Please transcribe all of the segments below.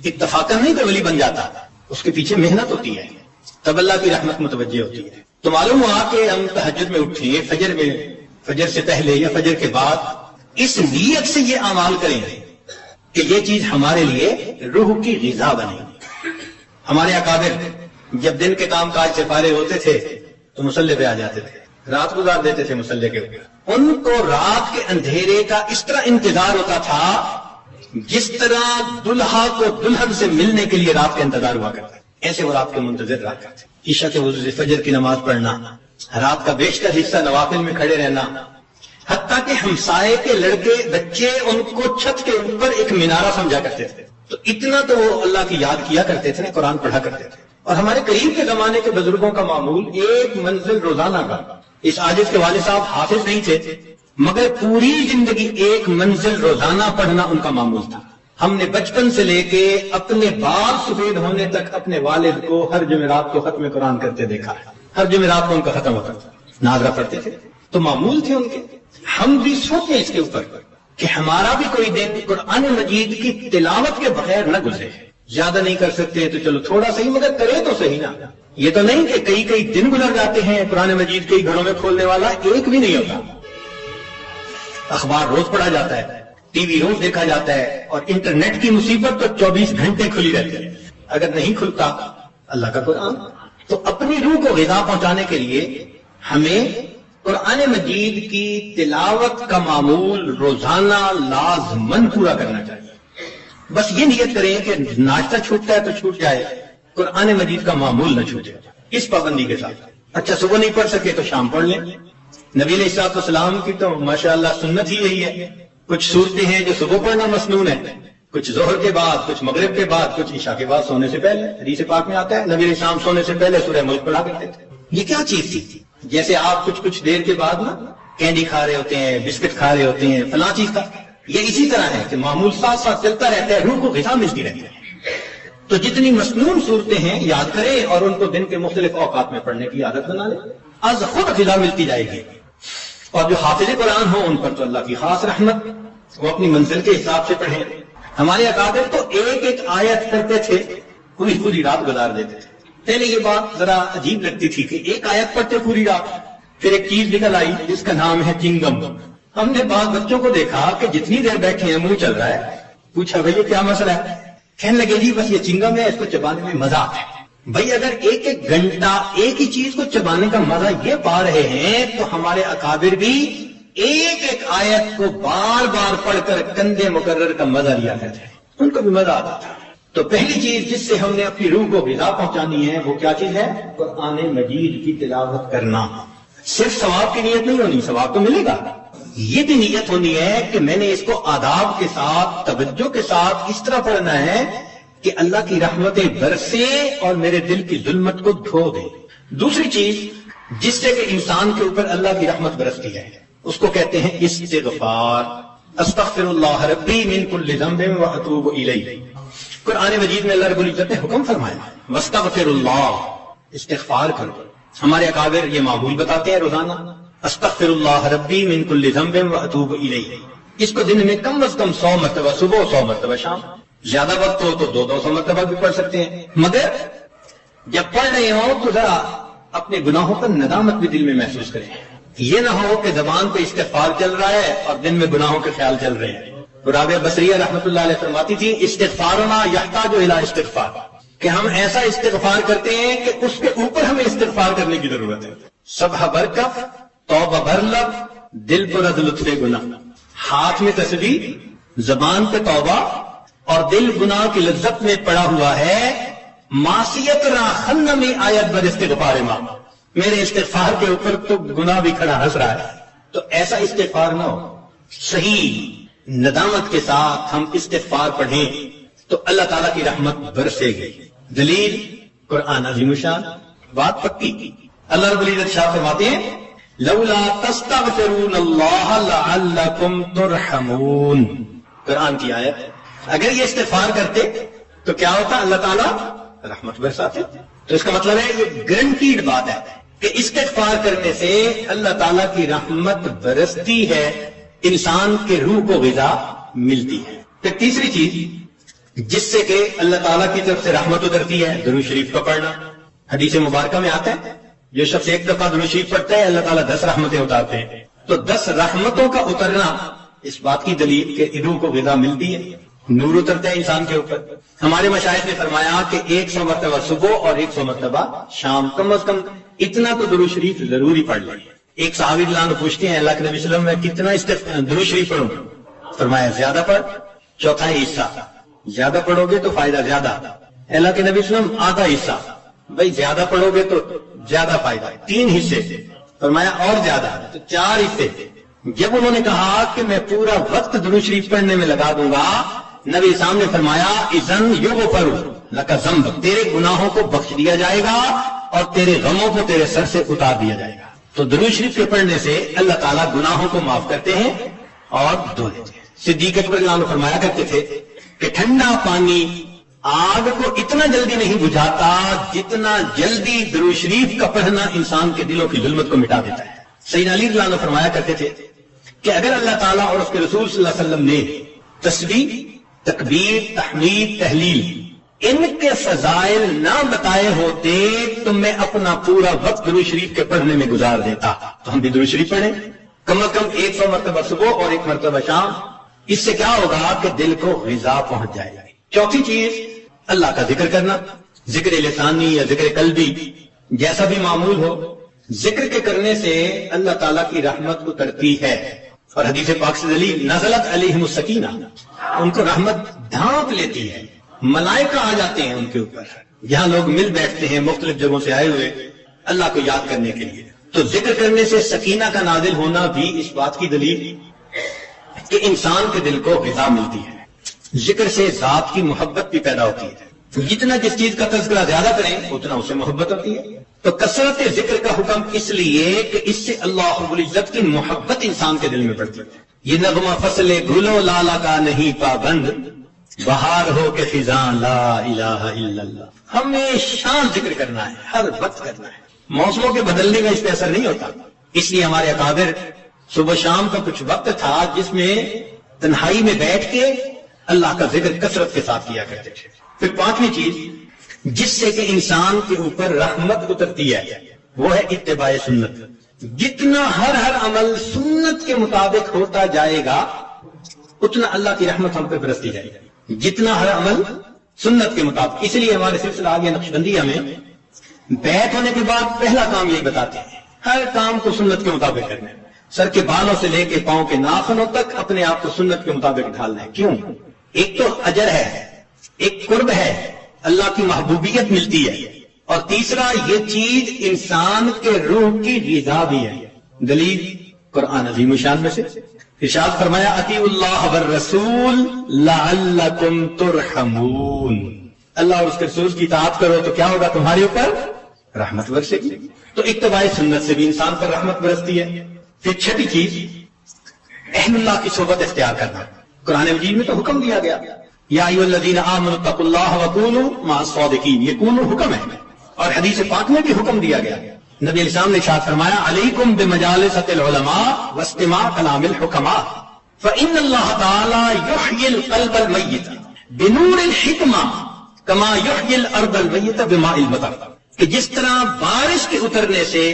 اتفاقاً نہیں کوئی ولی بن جاتا، اس کے پیچھے محنت ہوتی ہے، تب اللہ کی رحمت متوجہ ہوتی ہے۔ تو معلوم ہوا کہ ہم تہجد میں اٹھیں، فجر سے پہلے یا فجر کے بعد اس نیت سے یہ اعمال کریں کہ یہ چیز ہمارے لیے روح کی غذا بنے۔ ہمارے اکابر جب دن کے کام کاج سے فارغ ہوتے تھے تو مصلی پہ آ جاتے تھے، رات گزار دیتے تھے مصلی کے اوپر۔ ان کو رات کے اندھیرے کا اس طرح انتظار ہوتا تھا جس طرح دلہا کو دلہن سے ملنے کے لیے رات کا انتظار ہوا کرتا ہے، ایسے وہ رات کے منتظر رہا کرتے۔ عشاء کے وضو سے فجر کی نماز پڑھنا، رات کا بیشتر حصہ نوافل میں کھڑے رہنا، حتیٰ کہ ہمسائے کے لڑکے بچے ان کو چھت کے اوپر ایک مینارہ سمجھا کرتے تھے۔ تو اتنا تو وہ اللہ کی یاد کیا کرتے تھے، قرآن پڑھا کرتے تھے۔ اور ہمارے قریب کے زمانے کے بزرگوں کا معمول ایک منزل روزانہ کا۔ اس عاجز کے والد صاحب حافظ نہیں تھے مگر پوری زندگی ایک منزل روزانہ پڑھنا ان کا معمول تھا۔ ہم نے بچپن سے لے کے اپنے بال سفید ہونے تک اپنے والد کو ہر جمعرات کو ختم قرآن کرتے دیکھا ہے، ہر جمعرات کو ان کا ختم ہوتا تھا، ناظرہ پڑھتے تھے، تو معمول تھے ان کے۔ ہم بھی سوچیں اس کے اوپر کہ ہمارا بھی کوئی دن قرآن مجید کی تلاوت کے بغیر نہ گزرے۔ زیادہ نہیں کر سکتے تو چلو تھوڑا صحیح، مگر کرے تو صحیح نا۔ یہ تو نہیں کہ کئی دن گزر جاتے ہیں قرآن مجید کے گھروں میں کھولنے والا ایک بھی نہیں ہوتا۔ اخبار روز پڑھا جاتا ہے، ٹی وی روز دیکھا جاتا ہے، اور انٹرنیٹ کی مصیبت تو 24 گھنٹے کھلی رہتی ہے۔ اگر نہیں کھلتا اللہ کا قرآن، تو اپنی روح کو غذا پہنچانے کے لیے ہمیں قرآن مجید کی تلاوت کا معمول روزانہ لازماً پورا کرنا چاہیے۔ بس یہ نیت کریں کہ ناشتہ چھوٹتا ہے تو چھوٹ جائے، قرآن مجید کا معمول نہ چھوٹے، اس پابندی کے ساتھ۔ اچھا صبح نہیں پڑھ سکے تو شام پڑھ لیں۔ نبی علیہ الصلوۃ والسلام کی تو ماشاءاللہ سنت ہی یہی ہے۔ کچھ صورتیں ہیں جو صبح پڑھنا مسنون ہے، کچھ ظہر کے بعد، کچھ مغرب کے بعد، کچھ عشاء کے بعد سونے سے پہلے۔ حدیث پاک میں آتا ہے نبی علیہ السلام سونے سے پہلے سورہ ملک پڑھا کرتے تھے۔ یہ کیا چیز تھی؟ جیسے آپ کچھ دیر کے بعد نا کینڈی کھا رہے ہوتے ہیں، بسکٹ کھا رہے ہوتے ہیں، فلاں چیز کا، یہ اسی طرح ہے کہ معمول ساتھ ساتھ چلتا رہتا ہے، روح کو غذا ملتی رہتی ہے۔ تو جتنی مسنون صورتیں ہیں یاد کریں اور ان کو دن کے مختلف اوقات میں پڑھنے کی عادت بنا لیں، از خود غذا ملتی جائے گی۔ اور جو حافظ قرآن ہو ان پر تو اللہ کی خاص رحمت، وہ اپنی منزل کے حساب سے پڑھیں۔ ہمارے اکابر تو ایک آیت پڑھتے تھے، پوری رات گزار دیتے تھے۔ پہلے یہ بات ذرا عجیب لگتی تھی کہ ایک آیت پڑھتے پوری رات، پھر ایک چیز نکل آئی جس کا نام ہے چنگم۔ ہم نے بعض بچوں کو دیکھا کہ جتنی دیر بیٹھے ہیں منہ چل رہا ہے، پوچھا بھئی یہ کیا مسئلہ ہے؟ کہنے لگے جی بس یہ چنگم ہے، اس کو چبانے میں مزہ آتا ہے۔ بھئی اگر ایک گھنٹہ ایک ہی چیز کو چبانے کا مزہ یہ پا رہے ہیں تو ہمارے اکابر بھی ایک آیت کو بار بار پڑھ کر کندھے مقرر کا مزہ لیا کرتے ہیں، ان کو بھی مزہ آتا تھا۔ تو پہلی چیز جس سے ہم نے اپنی روح کو غذا پہنچانی ہے وہ کیا چیز ہے؟ قرآن مجید کی تلاوت کرنا۔ صرف ثواب کی نیت نہیں ہونی، ثواب تو ملے گا، یہ بھی نیت ہونی ہے کہ میں نے اس کو آداب کے ساتھ، توجہ کے ساتھ اس طرح پڑھنا ہے کہ اللہ کی رحمتیں برسے اور میرے دل کی ظلمت کو دھو دے۔ دوسری چیز جس سے کہ انسان کے اوپر اللہ کی رحمت برستی ہے اس کو کہتے ہیں استغفار۔ استغفر اللہ ربی من کل ذنب واتوب الیہ۔ قرآن مجید میں اللہ رب العزت نے حکم فرمایا واستغفر اللہ، استغفار کرو۔ ہمارے اکابر یہ معمول بتاتے ہیں روزانہ، استغفر اللہ ربی من کل ذنب واتوب الیہ۔ اس کو دن میں کم از کم 100 مرتبہ صبح، 100 مرتبہ شام، زیادہ وقت ہو تو 200 مرتبہ بھی پڑھ سکتے ہیں۔ مگر جب پڑھ رہے ہو تو ذرا اپنے گناہوں پر ندامت بھی دل میں محسوس کریں۔ یہ نہ ہو کہ زبان پہ استغفار چل رہا ہے اور دن میں گناہوں کے خیال چل رہے ہیں۔ رابعہ بصریہ رحمۃ اللہ علیہ فرماتی تھی استغفارنا یحتاج الی استغفار، کہ ہم ایسا استغفار کرتے ہیں کہ اس کے اوپر ہمیں استغفار کرنے کی ضرورت ہے۔ صبح برکف، توبہ برلب، دل پر از لطف گناہ، ہاتھ میں تسبیح، زبان پہ توبہ اور دل گناہ کی لذت میں پڑا ہوا ہے۔ معصیت را خن میں آیت بر استغفار ماں، میرے استغفار کے اوپر تو گناہ بھی کھڑا ہنس رہا ہے۔ تو ایسا استغفار نہ ہو، صحیح ندامت کے ساتھ ہم استغفار پڑھیں تو اللہ تعالیٰ کی رحمت برسے گی۔ دلیل قرآن عظیم الشان، بات پکی۔ اللہ رب العزت شاہ فرماتے ہیں لولا تستغفرون اللہ لعلکم ترحمون، قرآن کی آیت۔ اگر یہ استغفار کرتے تو کیا ہوتا؟ اللہ تعالیٰ رحمت برساتے۔ تو اس کا مطلب ہے یہ گارنٹیڈ بات ہے کہ استغفار کرنے سے اللہ تعالیٰ کی رحمت برستی ہے، انسان کے روح کو غذا ملتی ہے۔ پھر تیسری چیز جس سے کہ اللہ تعالیٰ کی طرف سے رحمت اترتی ہے. درود شریف کا پڑھنا حدیث مبارکہ میں آتا ہے جو شخص ایک دفعہ درود شریف پڑھتا ہے اللہ تعالیٰ 10 رحمتیں اتارتے ہیں. تو 10 رحمتوں کا اترنا اس بات کی دلیل کہ روح کو غذا ملتی ہے, نور اترتا ہے انسان کے اوپر. ہمارے مشائخ نے فرمایا کہ 100 مرتبہ صبح اور 100 مرتبہ شام, کم از کم اتنا تو درود شریف ضروری پڑھ لیں. ایک صحابی رضی اللہ عنہ پوچھتے ہیں اللہ کے نبی صلی اللہ علیہ وسلم میں کتنا درود شریف پڑھوں؟ فرمایا زیادہ پڑھ, چوتھا حصہ. زیادہ پڑھو گے تو فائدہ زیادہ. اللہ کے نبی صلی اللہ علیہ وسلم آدھا حصہ, بھائی زیادہ پڑھو گے تو زیادہ فائدہ. 3 حصے, فرمایا اور زیادہ تو 4 حصے. جب انہوں نے کہا کہ میں پورا وقت درود شریف پڑھنے میں لگا دوں گا, نبی صاحب نے فرمایا اذن یغفر لک ذنبک, تیرے گناہوں کو بخش دیا جائے گا اور تیرے غموں کو تیرے سر سے اتار دیا جائے گا. تو درود شریف کے پڑھنے سے اللہ تعالیٰ گناہوں کو معاف کرتے ہیں اور دھو دیتے ہیں. صدیق اکبر رضی اللہ عنہ فرمایا کرتے تھے کہ ٹھنڈا پانی آگ کو اتنا جلدی نہیں بجھاتا جتنا جلدی درود شریف کا پڑھنا انسان کے دلوں کی ظلمت کو مٹا دیتا ہے. سیدنا علی رضی اللہ عنہ فرمایا کرتے تھے کہ اگر اللہ تعالیٰ اور اس کے رسول صلی اللہ علیہ وسلم نے تسبیح, تکبیر, تحمید, تحلیل ان کے فضائل نہ بتائے ہوتے تو میں اپنا پورا وقت درود شریف کے پڑھنے میں گزار دیتا. تو ہم بھی درود شریف پڑھیں کم از کم 100 مرتبہ صبح اور 1 مرتبہ شام. اس سے کیا ہوگا کہ دل کو غذا پہنچ جائے گا. چوتھی چیز اللہ کا ذکر کرنا, ذکر لسانی یا ذکر قلبی جیسا بھی معمول ہو, ذکر کے کرنے سے اللہ تعالیٰ کی رحمت اترتی ہے. اور حدیث پاک سے دلیل نزلت علیہم السکینہ, ان کو رحمت ڈھانپ لیتی ہے, ملائکہ آ جاتے ہیں ان کے اوپر. یہاں لوگ مل بیٹھتے ہیں مختلف جگہوں سے آئے ہوئے اللہ کو یاد کرنے کے لیے. تو ذکر کرنے سے سکینہ کا نازل ہونا بھی اس بات کی دلیل کہ انسان کے دل کو غذا ملتی ہے. ذکر سے ذات کی محبت بھی پیدا ہوتی ہے. جتنا جس چیز کا تذکرہ زیادہ کریں اتنا اسے محبت ہوتی ہے. تو کثرت ذکر کا حکم اس لیے کہ اس سے اللہ رب العزت کی محبت انسان کے دل میں پڑتی ہے. یہ نغمہ فصل گلو لالا کا نہیں پابند, بہار ہو کے خزاں لا الہ الا اللہ. ہمیشہ ذکر کرنا ہے, ہر وقت کرنا ہے. موسموں کے بدلنے کا اس پہ اثر نہیں ہوتا. اس لیے ہمارے اکابر صبح شام کا کچھ وقت تھا جس میں تنہائی میں بیٹھ کے اللہ کا ذکر کثرت کے ساتھ کیا کرتے تھے. پھر 5ویں چیز جس سے کہ انسان کے اوپر رحمت اترتی ہے وہ ہے اتباع سنت. جتنا ہر عمل سنت کے مطابق ہوتا جائے گا اتنا اللہ کی رحمت ہم پہ برستی جائے گی. جتنا ہر عمل سنت کے مطابق. اس لیے ہمارے سلسلہ آگے نقشبندیہ میں بیعت ہونے کے بعد پہلا کام یہی بتاتے ہیں ہر کام کو سنت کے مطابق کرنا ہے. سر کے بالوں سے لے کے پاؤں کے ناخنوں تک اپنے آپ کو سنت کے مطابق ڈھالنا ہے. کیوں؟ ایک تو اجر ہے, ایک قرب ہے, اللہ کی محبوبیت ملتی ہے, اور تیسرا یہ چیز انسان کے روح کی غذا بھی ہے. دلیل قرآن عظیم الشان میں سے ارشاد فرمایا اطیعوا اللہ والرسول لعلکم ترحمون. اللہ اور اس کے رسول کی اطاعت کرو تو کیا ہوگا, تمہارے اوپر رحمت برسے گی. تو اتباع سنت سے بھی انسان پر رحمت برستی ہے. پھر 6 چیز اہل اللہ کی صحبت اختیار کرنا. قرآن مجید میں تو حکم دیا گیا یا ایھا الذین آمنوا اتقوا اللہ وکونوا مع الصادقین. یہ کونوا حکم ہے, اور حدیث پاک میں بھی حکم دیا گیا. نبی علیہ السلام نے ارشاد فرمایا علیکم بمجالسۃ العلماء واستماع کلام الحکماء فإن اللہ تعالی یحیی القلب المیت بنور الحکمہ کما یحیی الارض المیت بماء المطر. کہ جس طرح بارش کے اترنے سے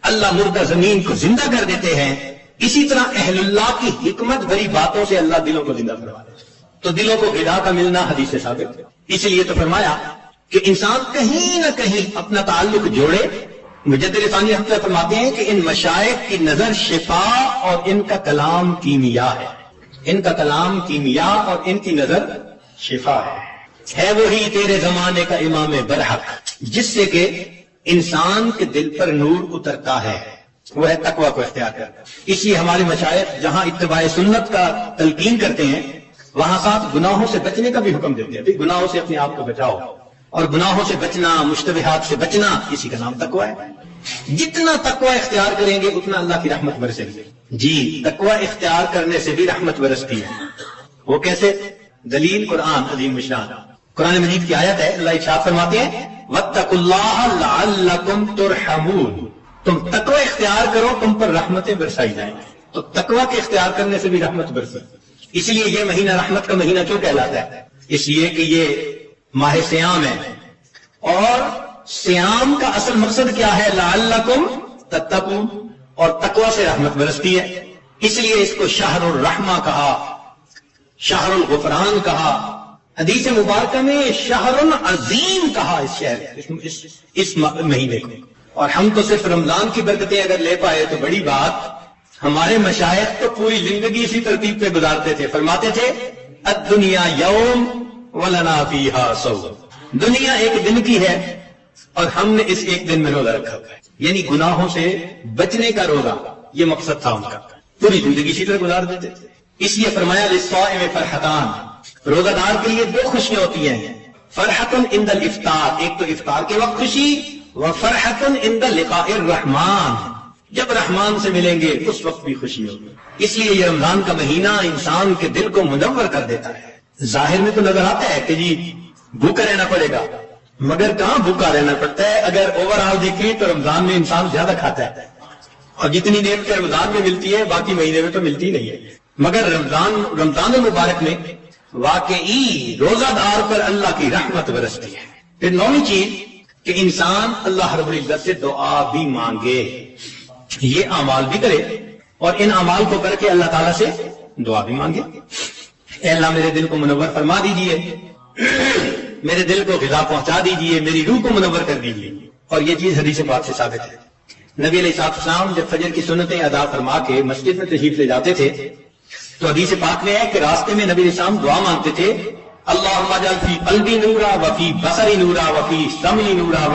اللہ مردہ زمین کو زندہ کر دیتے ہیں, اسی طرح اہل اللہ کی حکمت بھری باتوں سے اللہ دلوں کو زندہ کروا دیتے ہیں. تو دلوں کو غذا کا ملنا حدیث سے ثابت ہے. اس لیے تو فرمایا کہ انسان کہیں نہ کہیں اپنا تعلق جوڑے. مجدد ثانی رحمۃ اللہ فرماتے ہیں کہ ان مشائخ کی نظر شفا اور ان کا کلام کیمیا ہے. ان کا کلام کیمیا اور ان کی نظر شفا ہے وہی تیرے زمانے کا امام برحق جس سے کہ انسان کے دل پر نور اترتا ہے, وہ ہے تقوی کو اختیار کرنا. اس لیے ہمارے مشائخ جہاں اتباع سنت کا تلقین کرتے ہیں وہاں ساتھ گناہوں سے بچنے کا بھی حکم دیتے ہیں. گناہوں سے اپنے آپ کو بچاؤ, اور گناہوں سے بچنا, مشتبہات سے بچنا, اسی کا نام تقوی ہے. جتنا تقوی اختیار کریں گے اتنا اللہ کی رحمت برسے گی. جی تقوی اختیار کرنے سے بھی رحمت برستی ہے. وہ کیسے؟ دلیل قرآن عظیم الشان. قرآن مجید کی آیت ہے, اللہ ارشاد فرماتے ہیں واتقوا اللہ لعلکم ترحمون. تم تقوی اختیار کرو تم پر رحمتیں برسائی جائیں. تو تقوی کے اختیار کرنے سے بھی رحمت برسے. اس لیے یہ مہینہ رحمت کا مہینہ کیوں کہلاتا ہے؟ اس لیے کہ یہ ماہ سیام ہے، اور سیام کا اصل مقصد کیا ہے؟ لعلکم تتقون، اور تقوی سے رحمت برستی ہے، اس لیے اس کو شہر الرحمہ کہا، شہر الغفران کہا، حدیث مبارکہ میں شہر عظیم کہا اس شہر اس مہینے کو۔ اور ہم تو صرف رمضان کی برکتیں اگر لے پائے تو بڑی بات۔ ہمارے مشائخ تو پوری زندگی اسی ترتیب پہ گزارتے تھے، فرماتے تھے الدنیا یوم ولنا فیہا صوم، دنیا ایک دن کی ہے اور ہم نے اس ایک دن میں روزہ رکھا ہوا ہے، یعنی گناہوں سے بچنے کا روزہ، یہ مقصد تھا ان کا، پوری زندگی اسی طرح گزار دیتے تھے۔ اس لیے فرمایا للصائم فرحتان، روزہ دار کے لیے دو خوشیاں ہوتی ہیں، فرحت عند الافطار، ایک تو افطار کے وقت خوشی، وفرحت عند لقاء الرحمن، جب رحمان سے ملیں گے اس وقت بھی خوشی ہوگی۔ اس لیے یہ رمضان کا مہینہ انسان کے دل کو منور کر دیتا ہے۔ ظاہر میں تو نظر آتا ہے کہ جی بھوکا رہنا پڑے گا، مگر کہاں بھوکا رہنا پڑتا ہے؟ اگر اوور آل دیکھیں تو رمضان میں انسان زیادہ کھاتا ہے، اور جتنی نعمت رمضان میں ملتی ہے باقی مہینے میں تو ملتی نہیں ہے، مگر رمضان المبارک میں واقعی روزہ دار پر اللہ کی رحمت برستی ہے۔ پھر نویں چیز کہ انسان اللہ رب العزت سے دعا بھی مانگے، یہ اعمال بھی کرے اور ان اعمال کو کر کے اللہ تعالیٰ سے دعا بھی مانگے، اے اللہ میرے دل کو منور فرما دیجئے، میرے دل کو غذا پہنچا دیجئے، میری روح کو منور کر دیجئے۔ اور یہ چیز حدیث پاک سے ثابت ہے۔ نبی علیہ السلام جب فجر کی سنتیں ادا فرما کے مسجد میں تشریف لے جاتے تھے تو حدیث پاک میں ہے کہ راستے میں نبی علیہ السلام دعا مانگتے تھے، اللہم اجعل فی قلبی نورا وفی بصری نورا وفی سمعی نورا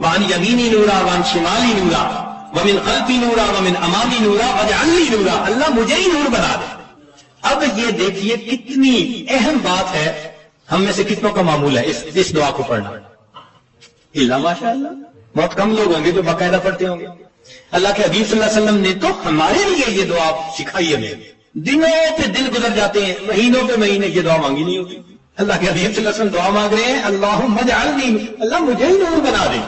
وعن یمینی نورا وعن شمالی نورا ومن خلفی نورا ومن امامی نورا واجعلنی نورا، اللہ مجھے ہی نور بنا دے۔ اب یہ دیکھیے کتنی اہم بات ہے، ہم میں سے کتنوں کا معمول ہے اس دعا کو پڑھنا؟ اللہ ماشاء اللہ بہت کم لوگ ہوں گے جو باقاعدہ پڑھتے ہوں گے۔ اللہ کے حبیب صلی اللہ علیہ وسلم نے تو ہمارے لیے یہ دعا سکھائی ہمیں، دنوں پہ دن گزر جاتے ہیں، مہینوں پہ مہینے یہ دعا مانگی نہیں ہوتی۔ اللہ کے حبیب صلی اللہ علیہ وسلم دعا مانگ رہے ہیں اللہم اجعلنی، اللہ مجھے ہی نور بنا دے۔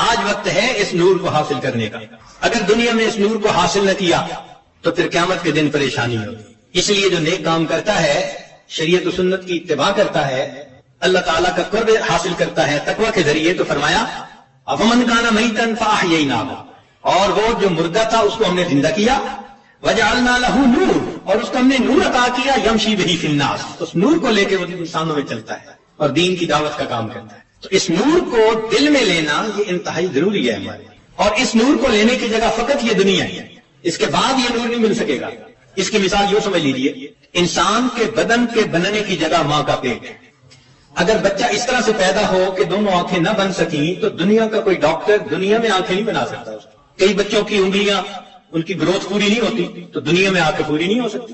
آج وقت ہے اس نور کو حاصل کرنے کا، اگر دنیا میں اس نور کو حاصل نہ کیا تو پھر قیامت کے دن پریشانی ہوگی۔ اس لیے جو نیک کام کرتا ہے، شریعت و سنت کی اتباع کرتا ہے، اللہ تعالیٰ کا قرب حاصل کرتا ہے تقوی کے ذریعے، تو فرمایا افمن کان میتا فاحییناہ، اور وہ جو مردہ تھا اس کو ہم نے زندہ کیا، وجعلنا لہ نور، اور اس کو ہم نے نور عطا کیا، یمشی بہ فی الناس، اس نور کو لے کے وہ انسانوں میں چلتا ہے اور دین کی دعوت کا کام کرتا ہے۔ تو اس نور کو دل میں لینا یہ انتہائی ضروری ہے ہمارے، اور اس نور کو لینے کی جگہ فقط یہ دنیا ہے، اس کے بعد یہ نور نہیں مل سکے گا۔ اس کی مثال یوں سمجھ لیجئے، انسان کے بدن کے بننے کی جگہ ماں کا پیٹ ہے۔ اگر بچہ اس طرح سے پیدا ہو کہ دونوں آنکھیں نہ بن سکیں تو دنیا کا کوئی ڈاکٹر دنیا میں آنکھیں نہیں بنا سکتا۔ کئی بچوں کی انگلیاں ان کی گروتھ پوری نہیں ہوتی تو دنیا میں آنکھیں پوری نہیں ہو سکتی۔